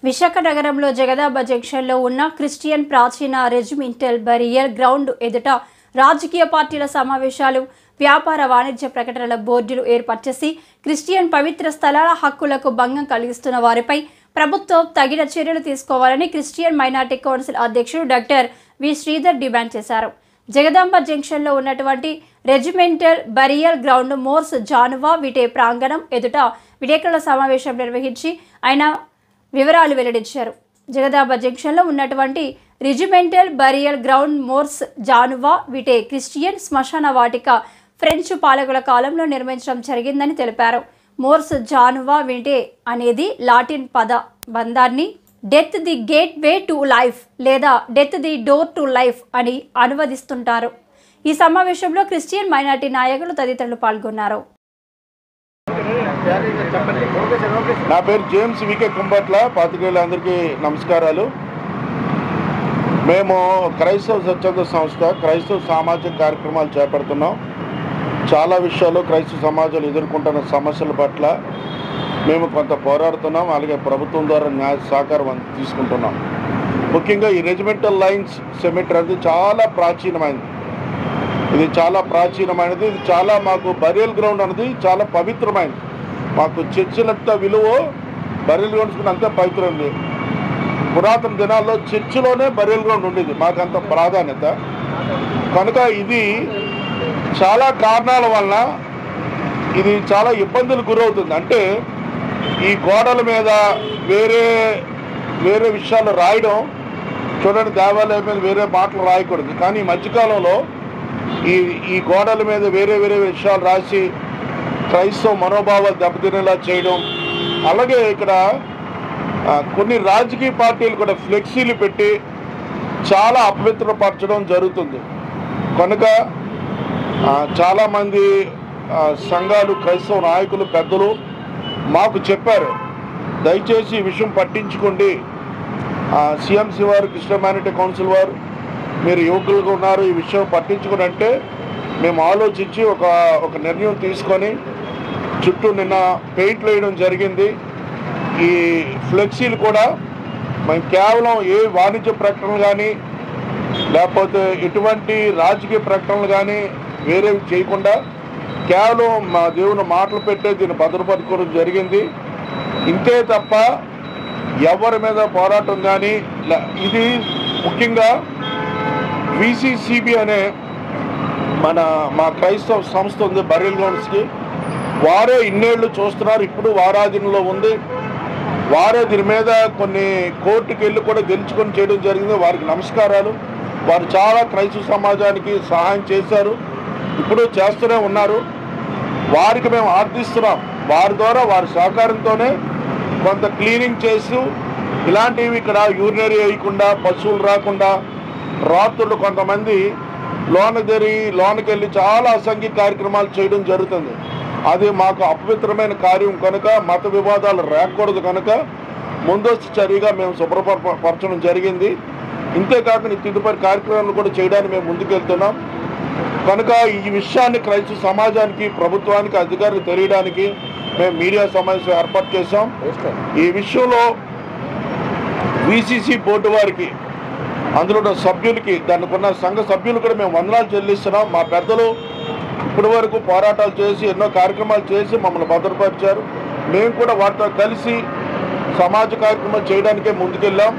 విశాఖ నగరంలో జగదాంబ జంక్షన్లో ఉన్న క్రిస్టియన్ ప్రాచీన రెజిమెంటల్ బరియల్ గ్రౌండ్ ఎదుట రాజకీయ పార్టీల సమావేశాలు, వ్యాపార వాణిజ్య ప్రకటనల బోర్డులు ఏర్పాటు చేసి క్రిస్టియన్ పవిత్ర స్థలాల హక్కులకు భంగం కలిగిస్తున్న వారిపై ప్రభుత్వం తగిన చర్యలు తీసుకోవాలని క్రిస్టియన్ మైనార్టీ కౌన్సిల్ అధ్యక్షుడు డాక్టర్ వి శ్రీధర్ డిమాండ్ చేశారు. జగదాంబ జంక్షన్లో ఉన్నటువంటి రెజిమెంటల్ బరియల్ గ్రౌండ్ మోర్స్ జానువా విటే ప్రాంగణం ఎదుట విలేకరుల సమావేశం నిర్వహించి ఆయన వివరాలు వెల్లడించారు. జగదాంబ జంక్షన్లో ఉన్నటువంటి రెజిమెంటల్ బరియల్ గ్రౌండ్ మోర్స్ జానువా విటే క్రిస్టియన్ శ్మశాన వాటిక ఫ్రెంచ్ పాలకుల కాలంలో నిర్మించడం జరిగిందని తెలిపారు. మోర్స్ జానువా విటే అనేది లాటిన్ పద బంధాన్ని death the gateway to life లేదా death the door to life అని అనువదిస్తుంటారు. ఈ సమావేశంలో క్రిస్టియన్ మైనార్టీ నాయకులు తదితరులు పాల్గొన్నారు. నా పేరు జేమ్స్ వికే కుంబట్ల. పాత్రికేయులందరికీ నమస్కారాలు. మేము క్రైస్తవ స్వచ్ఛంద సంస్థ క్రైస్తవ సామాజిక కార్యక్రమాలు చేపడుతున్నాం. చాలా విషయాల్లో క్రైస్తవ సమాజాలు ఎదుర్కొంటున్న సమస్యల పట్ల మేము కొంత పోరాడుతున్నాం. అలాగే ప్రభుత్వం ద్వారా న్యాయ సహకారం తీసుకుంటున్నాం. ముఖ్యంగా ఈ రెజిమెంటల్ లైన్స్ సెమిటరీ అనేది చాలా ప్రాచీనమైనది. ఇది చాలా మాకు బరియల్ గ్రౌండ్ అనేది చాలా పవిత్రమైనది. మాకు చర్చిలంత విలువ బరియల్ గ్రౌండ్స్ అంత పవిత్రమైనది. పురాతన దినాల్లో చర్చిలోనే బరియల్ గ్రౌండ్ ఉండేది. మాకు అంత ప్రాధాన్యత కనుక ఇది చాలా కారణాల వలన ఇది చాలా ఇబ్బందులు గురవుతుంది. అంటే ఈ గోడల మీద వేరే విషయాలు రాయడం చూడండి, దేవాలయం మీద వేరే మాటలు రాయకూడదు. కానీ ఈ మధ్యకాలంలో ఈ గోడల మీద వేరే విషయాలు రాసి క్రైస్తవ మనోభావాలు దెబ్బతినేలా చేయడం, అలాగే ఇక్కడ కొన్ని రాజకీయ పార్టీలు కూడా ఫ్లెక్సీలు పెట్టి చాలా అపవిత్రపరచడం జరుగుతుంది. కనుక చాలామంది సంఘాలు, క్రైస్తవ నాయకులు, పెద్దలు మాకు చెప్పారు, దయచేసి ఈ విషయం పట్టించుకోండి. సిఎంసి వారు, క్రిస్టియన్ మైనార్టీ కౌన్సిల్ వారు, మీరు యువకులుగా ఉన్నారు, ఈ విషయం పట్టించుకుని అంటే మేము ఆలోచించి ఒక నిర్ణయం తీసుకొని చుట్టూ నిన్న పెయింట్లు వేయడం జరిగింది. ఈ ఫ్లెక్సీలు కూడా మేము కేవలం ఏ వాణిజ్య ప్రకటనలు కానీ లేకపోతే ఎటువంటి రాజకీయ ప్రకటనలు కానీ వేరేవి చేయకుండా కేవలం మా దేవుని మాటలు పెట్టే దీన్ని భద్రపరచుకోవడం జరిగింది. ఇంతే తప్ప ఎవరి మీద పోరాటం కానీ ఇది ముఖ్యంగా విసిసిబి అనే మా క్రైస్తవ సంస్థ ఉంది బరియల్ గ్రౌండ్స్కి. వారే ఇన్నేళ్లు చూస్తున్నారు. ఇప్పుడు వారాధీనంలో ఉంది. వారే దీని మీద కొన్ని కోర్టుకి వెళ్ళి కూడా గెలుచుకొని చేయడం జరిగింది. వారికి నమస్కారాలు. వారు చాలా క్రైస్తవ సమాజానికి సహాయం చేశారు, ఇప్పుడు చేస్తూనే ఉన్నారు. వారికి మేము ఆర్థిస్తున్నాం. వారి ద్వారా వారి సహకారంతోనే కొంత క్లీనింగ్ చేస్తూ ఇలాంటివి ఇక్కడ యూరినరీ వేయకుండా, పశువులు రాకుండా, రాత్రులు కొంతమంది లోనకి వెళ్ళి చాలా అసంఖ్య కార్యక్రమాలు చేయడం జరుగుతుంది. అది మాకు అపవిత్రమైన కార్యం కనుక, మత వివాదాలు రాకూడదు కనుక ముందస్తు చర్యగా మేము శుభ్రపరచడం జరిగింది. ఇంతేకాకుండా తదుపరి కార్యక్రమాలు కూడా చేయడానికి మేము ముందుకెళ్తున్నాం. కనుక ఈ విషయాన్ని క్రైస్తవ సమాజానికి, ప్రభుత్వానికి, అధికారులకు తెలియడానికి మేము మీడియా సమావేశం ఏర్పాటు చేశాం. ఈ విషయంలో విసిసి బోర్డు వారికి, అందులో ఉన్న సభ్యులకి, దానికి ఉన్న సంఘ సభ్యులు కూడా మేము వందనాలు చెల్లిస్తున్నాం. మా పెద్దలు ఇప్పటి వరకు పోరాటాలు చేసి ఎన్నో కార్యక్రమాలు చేసి మమ్మల్ని భద్రపరిచారు. మేము కూడా వారితో కలిసి సమాజ కార్యక్రమాలు చేయడానికే ముందుకెళ్ళాం.